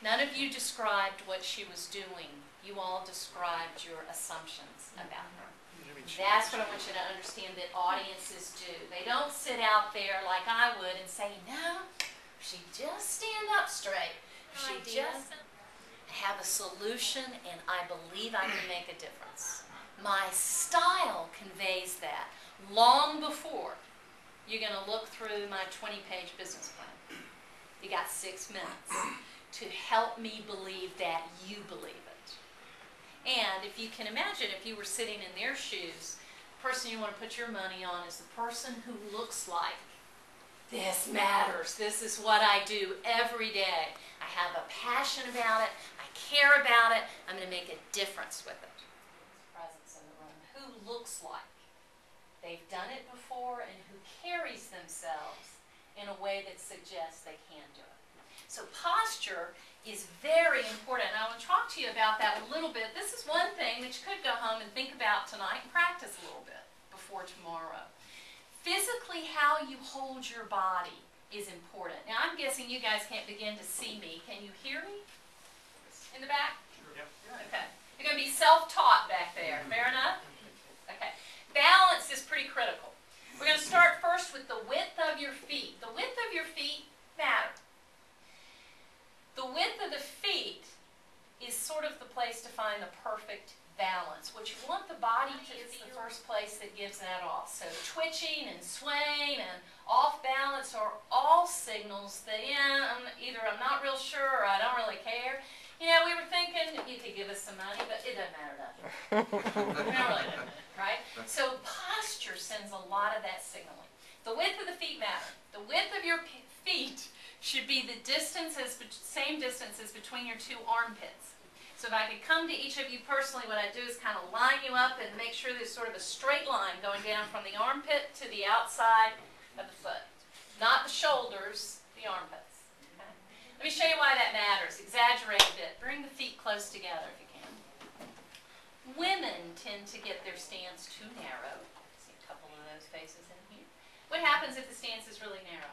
None of you described what she was doing. You all described your assumptions about her. That's what I want you to understand that audiences do. They don't sit out there like I would and say, no, she just stand up straight. She just have a solution, and I believe I can make a difference. My style conveys that long before you're going to look through my 20-page business plan. You got 6 minutes to help me believe that you believe it. And if you can imagine, if you were sitting in their shoes, the person you want to put your money on is the person who looks like, this matters. This is what I do every day. I have a passion about it. I care about it. I'm going to make a difference with it. Presence in the room. Who looks like they've done it before and who carries themselves in a way that suggests they can do it. So posture is very important. I want to talk to you about that a little bit. This is one thing that you could go home and think about tonight and practice a little bit before tomorrow. Physically, how you hold your body is important. Now, I'm guessing you guys can't begin to see me. Can you hear me in the back? Sure. Yep. Okay. You're going to be self-taught back there. Fair enough? Okay. Balance is pretty critical. We're going to start first with the width of your feet. The width of your feet matters. The width of the feet is sort of the place to find the perfect balance. What you want the body to is the first place that gives that off. So twitching and swaying and off balance are all signals that, either I'm not real sure or I don't really care. You know, we were thinking you could give us some money, but it doesn't matter to us. It really doesn't, right? So posture sends a lot of that signaling. The width of the feet matter. The width of your feet should be the same distance as between your 2 armpits. So if I could come to each of you personally, what I do is kind of line you up and make sure there's sort of a straight line going down from the armpit to the outside of the foot. Not the shoulders, the armpits. Okay? Let me show you why that matters. Exaggerate a bit. Bring the feet close together if you can. Women tend to get their stance too narrow. See a couple of those faces in here. What happens if the stance is really narrow?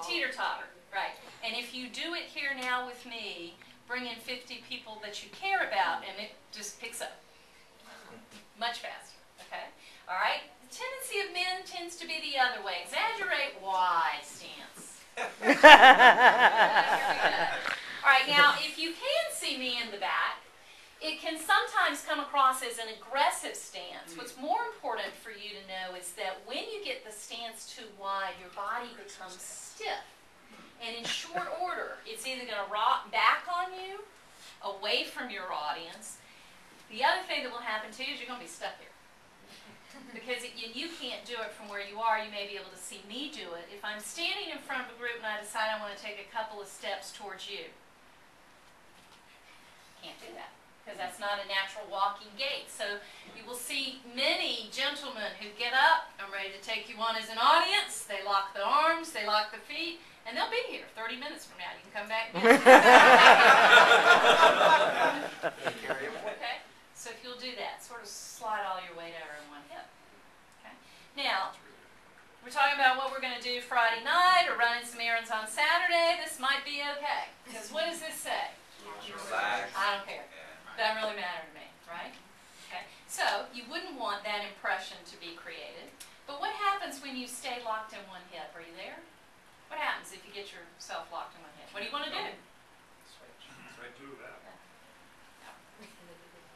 Teeter-totter, right. And if you do it here now with me, bring in 50 people that you care about, and it just picks up much faster, okay? All right? The tendency of men tends to be the other way. Exaggerate wide stance. Here we go. All right, now, if you can see me in the back, it can sometimes come across as an aggressive stance. What's more important for you to know is that when you get the stance too wide, your body becomes stiff. And in short order, it's either going to rock back on you, away from your audience. The other thing that will happen to you is you're going to be stuck here. Because you can't do it from where you are. You may be able to see me do it. If I'm standing in front of a group and I decide I want to take a couple of steps towards you, can't do that, because that's not a natural walking gait. So you will see many gentlemen who get up, I'm ready to take you on as an audience, they lock the arms, they lock the feet, and they'll be here 30 minutes from now. You can come back and get okay? So if you'll do that, sort of slide all your weight over in one hip. Okay? Now, we're talking about what we're going to do Friday night or running some errands on Saturday. This might be okay, because what does this say? Relax. I don't care. Doesn't really matter to me, right? Okay. So you wouldn't want that impression to be created. But what happens when you stay locked in one hip? Are you there? What happens if you get yourself locked in one hip? What do you want to do? Switch to that.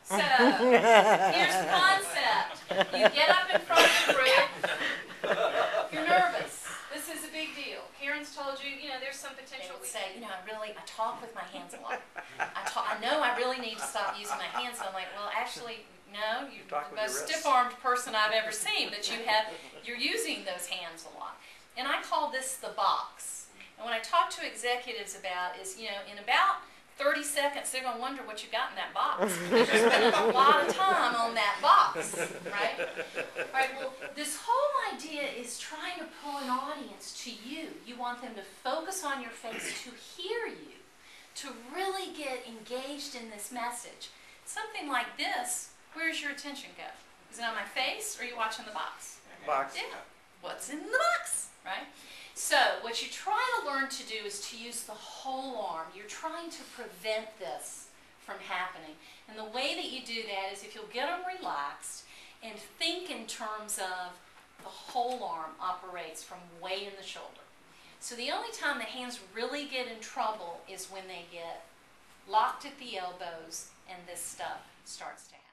So here's the concept. You get up in front of the group. You're nervous. This is a big deal. Karen's told you, there's some potential. They would say, I talk with my hands a lot. I know I really need to stop using my hands. And I'm like, well, actually, no. You're the most stiff-armed person I've ever seen. That you're using those hands a lot. And I call this the box. And what I talk to executives about is, in about 30 seconds, they're going to wonder what you got in that box. You're spending a lot of time on that box, right? All right, well, this whole idea is trying to pull an audience to you. You want them to focus on your face, to hear you, to really get engaged in this message. Something like this, where's your attention go? Is it on my face, or are you watching the box? Box. Yeah. What's in the box, right? So what you try to learn to do is to use the whole arm. You're trying to prevent this from happening. And the way that you do that is if you'll get them relaxed and think in terms of the whole arm operates from way in the shoulder. So the only time the hands really get in trouble is when they get locked at the elbows and this stuff starts to happen.